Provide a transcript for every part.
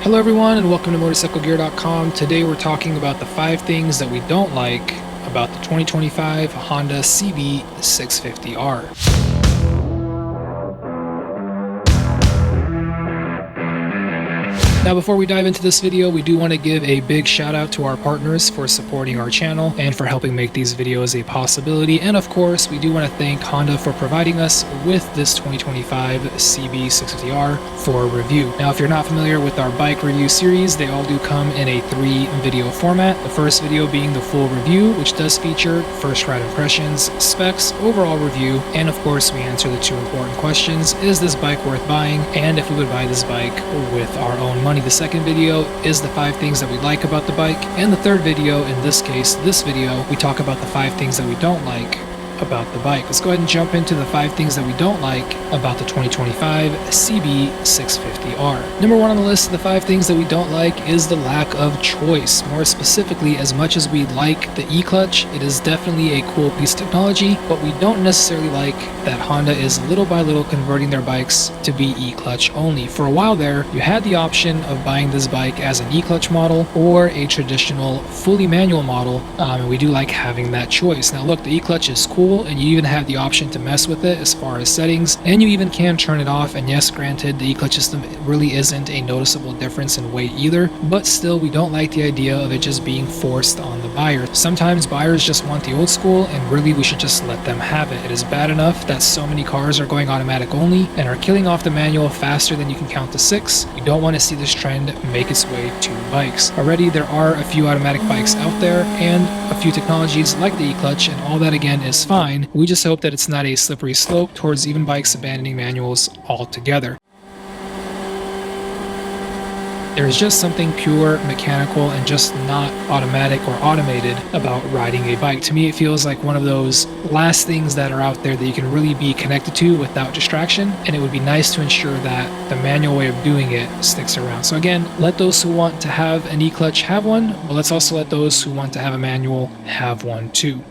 Hello everyone and welcome to Motorcyclegear.com. Today we're talking about the 5 things that we don't like about the 2025 Honda CB650R. Now before we dive into this video, we do want to give a big shout out to our partners for supporting our channel and for helping make these videos a possibility. And of course, we do want to thank Honda for providing us with this 2025 CB650R for review. Now if you're not familiar with our bike review series, they all do come in a 3 video format. The first video being the full review, which does feature first ride impressions, specs, overall review, and of course we answer the 2 important questions: is this bike worth buying, and if we would buy this bike with our own money. The second video is the 5 things that we like about the bike, and the third video, in this case, this video, we talk about the 5 things that we don't like about the bike. Let's go ahead and jump into the 5 things that we don't like about the 2025 CB650R. Number 1 on the list of the 5 things that we don't like is the lack of choice. More specifically, as much as we like the E-Clutch, it is definitely a cool piece of technology, but we don't necessarily like that Honda is little by little converting their bikes to be E-Clutch only. For a while there, you had the option of buying this bike as an E-Clutch model or a traditional fully manual model, and we do like having that choice. Now look, the E-Clutch is cool, and you even have the option to mess with it as far as settings, and you even can turn it off. And yes, granted, the E-Clutch system really isn't a noticeable difference in weight either, but still we don't like the idea of it just being forced on the buyer. Sometimes buyers just want the old school, and really we should just let them have it. It is bad enough that so many cars are going automatic only and are killing off the manual faster than you can count to 6. You don't want to see this trend make its way to bikes. Already there are a few automatic bikes out there and a few technologies like the E-Clutch, and all that again is fine. We just hope that it's not a slippery slope towards even bikes abandoning manuals altogether. There's just something pure mechanical and just not automatic or automated about riding a bike. To me, it feels like one of those last things that are out there that you can really be connected to without distraction, and it would be nice to ensure that the manual way of doing it sticks around. So again, let those who want to have an E-Clutch have one, but let's also let those who want to have a manual have one too.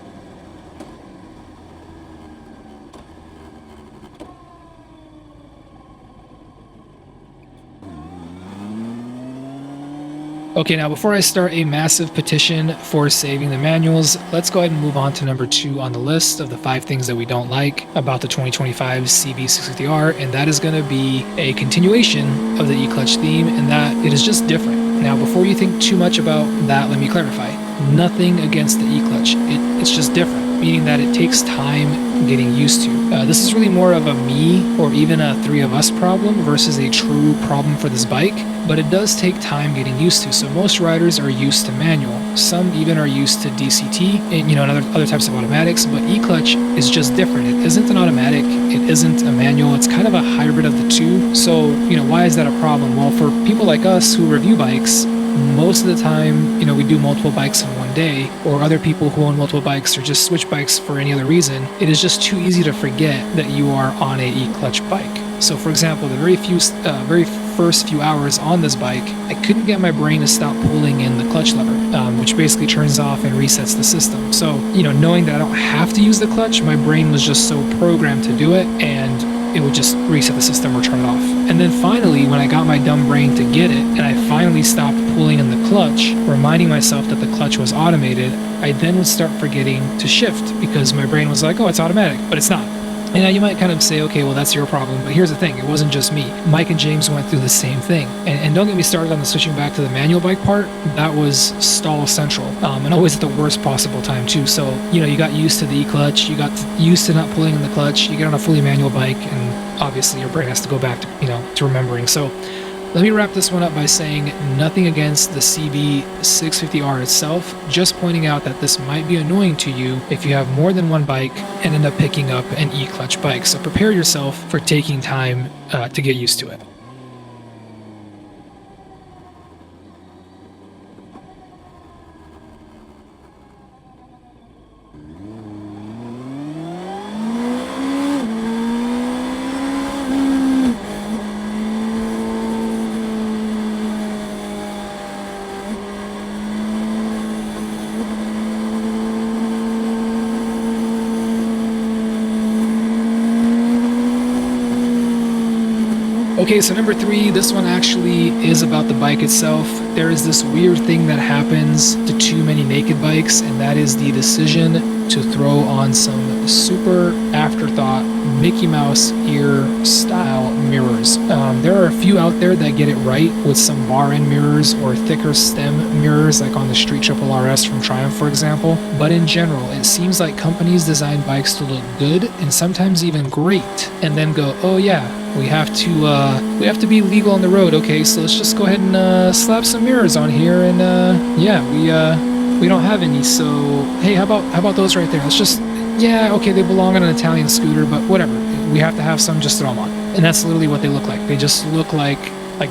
Okay, now before I start a massive petition for saving the manuals, let's go ahead and move on to number 2 on the list of the 5 things that we don't like about the 2025 CB650R, and that is going to be a continuation of the E-Clutch theme, and that it is just different. Now, before you think too much about that, let me clarify. Nothing against the E-Clutch. It's just different, meaning that it takes time getting used to. This is really more of a me or even a 3 of us problem versus a true problem for this bike, but it does take time getting used to. So most riders are used to manual. Some even are used to DCT and other types of automatics, but E-Clutch is just different. It isn't an automatic, it isn't a manual, it's kind of a hybrid of the two. So, why is that a problem? Well, for people like us who review bikes, most of the time, we do multiple bikes in one day, or other people who own multiple bikes or just switch bikes for any other reason, it is just too easy to forget that you are on a E-Clutch bike. So for example, the very first few hours on this bike, I couldn't get my brain to stop pulling in the clutch lever, which basically turns off and resets the system. So, knowing that I don't have to use the clutch, my brain was just so programmed to do it, and it would just reset the system or turn it off. And then finally, when I got my dumb brain to get it, and I finally stopped pulling in the clutch, reminding myself that the clutch was automated, I then would start forgetting to shift because my brain was like, oh, it's automatic, but it's not. And now you might kind of say, okay, well, that's your problem. But here's the thing. It wasn't just me. Mike and James went through the same thing. And don't get me started on the switching back to the manual bike part. That was stall central. And always at the worst possible time, too. So, you got used to the E-Clutch. You got used to not pulling in the clutch. You get on a fully manual bike, and obviously your brain has to go back to, to remembering. So let me wrap this one up by saying nothing against the CB650R itself, just pointing out that this might be annoying to you if you have more than one bike and end up picking up an E-Clutch bike. So prepare yourself for taking time to get used to it. Okay, so number 3, this one actually is about the bike itself. There is this weird thing that happens to too many naked bikes, and that is the decision to throw on some super afterthought Mickey Mouse ear style mirrors. There are a few out there that get it right with some bar end mirrors or thicker stem mirrors, like on the Street Triple RS from Triumph, for example. But in general, it seems like companies design bikes to look good and sometimes even great, and then go, oh yeah, we have to be legal on the road. Okay, so let's just go ahead and slap some mirrors on here, and yeah, we don't have any, so hey, how about those right there? Let's just, yeah, okay, they belong on an Italian scooter, but whatever. We have to have some, just throw them on. And that's literally what they look like. They just look like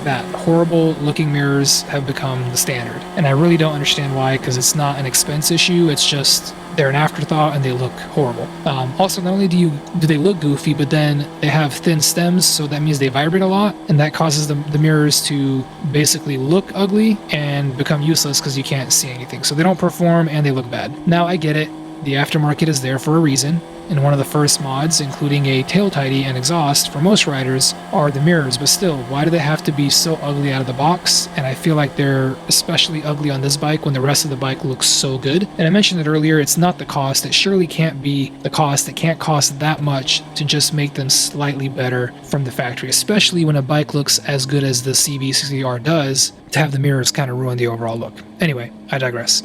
that. Horrible looking mirrors have become the standard. And I really don't understand why, because it's not an expense issue, it's just they're an afterthought and they look horrible. Also, not only do they look goofy, but then they have thin stems, so that means they vibrate a lot, and that causes the mirrors to basically look ugly and become useless because you can't see anything. So they don't perform and they look bad. Now, I get it. The aftermarket is there for a reason, and one of the first mods, including a tail tidy and exhaust for most riders, are the mirrors, but still, why do they have to be so ugly out of the box? And I feel like they're especially ugly on this bike when the rest of the bike looks so good. And I mentioned it earlier, it's not the cost. It surely can't be the cost. It can't cost that much to just make them slightly better from the factory, especially when a bike looks as good as the CB650R does, to have the mirrors kind of ruin the overall look. Anyway, I digress.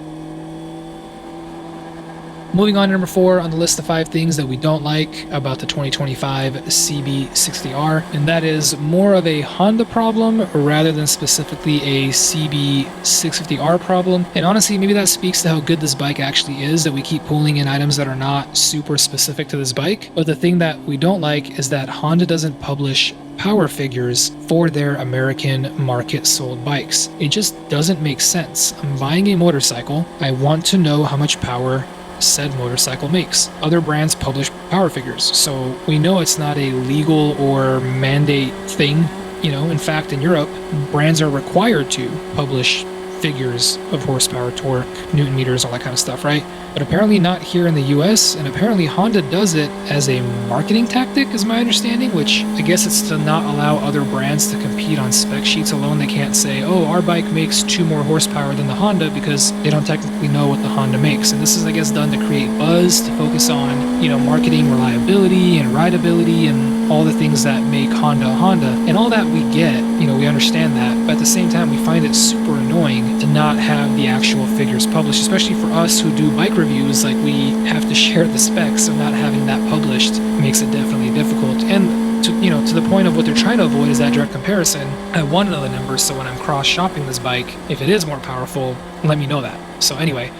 Moving on to number 4 on the list of 5 things that we don't like about the 2025 CB650R, and that is more of a Honda problem rather than specifically a CB650R problem. And honestly, maybe that speaks to how good this bike actually is, that we keep pulling in items that are not super specific to this bike. But the thing that we don't like is that Honda doesn't publish power figures for their American market sold bikes. It just doesn't make sense. I'm buying a motorcycle. I want to know how much power said motorcycle makes. Other brands publish power figures, so we know it's not a legal or mandate thing. In fact, in Europe, brands are required to publish figures of horsepower, torque, Newton meters, all that kind of stuff, right? But apparently not here in the US, and apparently Honda does it as a marketing tactic, is my understanding, which I guess it's to not allow other brands to compete on spec sheets alone. They can't say, oh, our bike makes 2 more horsepower than the Honda, because they don't technically know what the Honda makes. And this is, I guess, done to create buzz, to focus on, marketing reliability and rideability and all the things that make Honda Honda. And all that we get, we understand that, but at the same time, we find it super annoying to not have the actual figures published, especially for us who do bike reviews. Like, we have to share the specs, so not having that published makes it definitely difficult. And to the point of what they're trying to avoid is that direct comparison. I want to know the numbers, so when I'm cross-shopping this bike, if it is more powerful, let me know that. So anyway,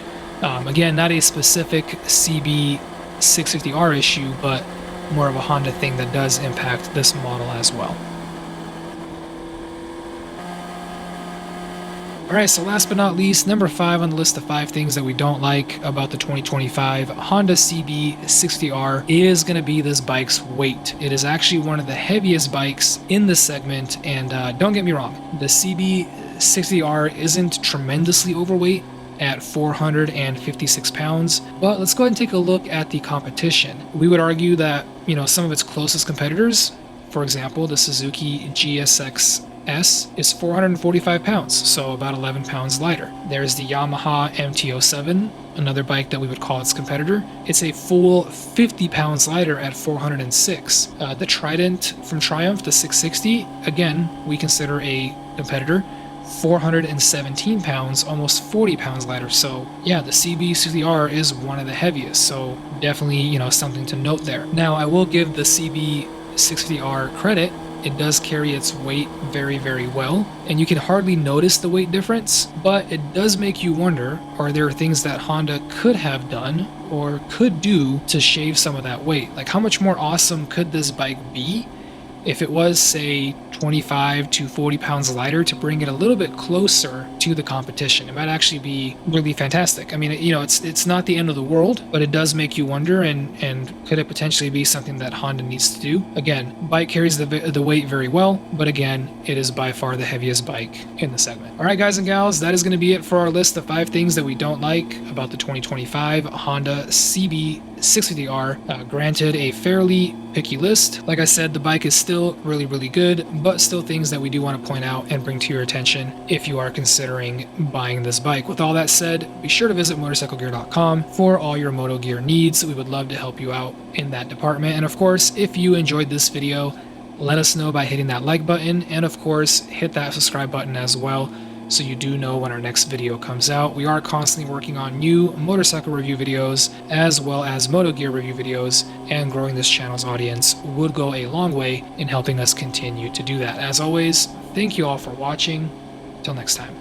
again, not a specific CB650R issue, but more of a Honda thing that does impact this model as well. Alright, so last but not least, number 5 on the list of 5 things that we don't like about the 2025 Honda CB650R is going to be this bike's weight. It is actually one of the heaviest bikes in this segment, and don't get me wrong, the CB650R isn't tremendously overweight at 456 pounds, but let's go ahead and take a look at the competition. We would argue that, some of its closest competitors, for example, the Suzuki GSX S, is 445 pounds, so about 11 pounds lighter. There's the Yamaha MT-07, another bike that we would call its competitor. It's a full 50 pounds lighter at 406. The Trident from Triumph, the 660, again, we consider a competitor, 417 pounds, almost 40 pounds lighter. So yeah, the CB650R is one of the heaviest, so definitely, something to note there. Now, I will give the CB650R credit. It does carry its weight very, very well, and you can hardly notice the weight difference, but it does make you wonder, are there things that Honda could have done or could do to shave some of that weight? Like, how much more awesome could this bike be if it was, say, 25 to 40 pounds lighter, to bring it a little bit closer to the competition? It might actually be really fantastic. I mean, it's not the end of the world, but it does make you wonder, and could it potentially be something that Honda needs to do? Again, bike carries the weight very well, but again, it is by far the heaviest bike in the segment. All right, guys and gals, that is going to be it for our list of 5 things that we don't like about the 2025 Honda CB650R CB650R. Granted, a fairly picky list. Like I said, the bike is still really good, but still things that we do want to point out and bring to your attention if you are considering buying this bike. With all that said, be sure to visit Motorcyclegear.com for all your moto gear needs. We would love to help you out in that department. And of course, if you enjoyed this video, let us know by hitting that like button, and of course hit that subscribe button as well, so you do know when our next video comes out. We are constantly working on new motorcycle review videos as well as moto gear review videos, and growing this channel's audience would go a long way in helping us continue to do that. As always, thank you all for watching. Till next time.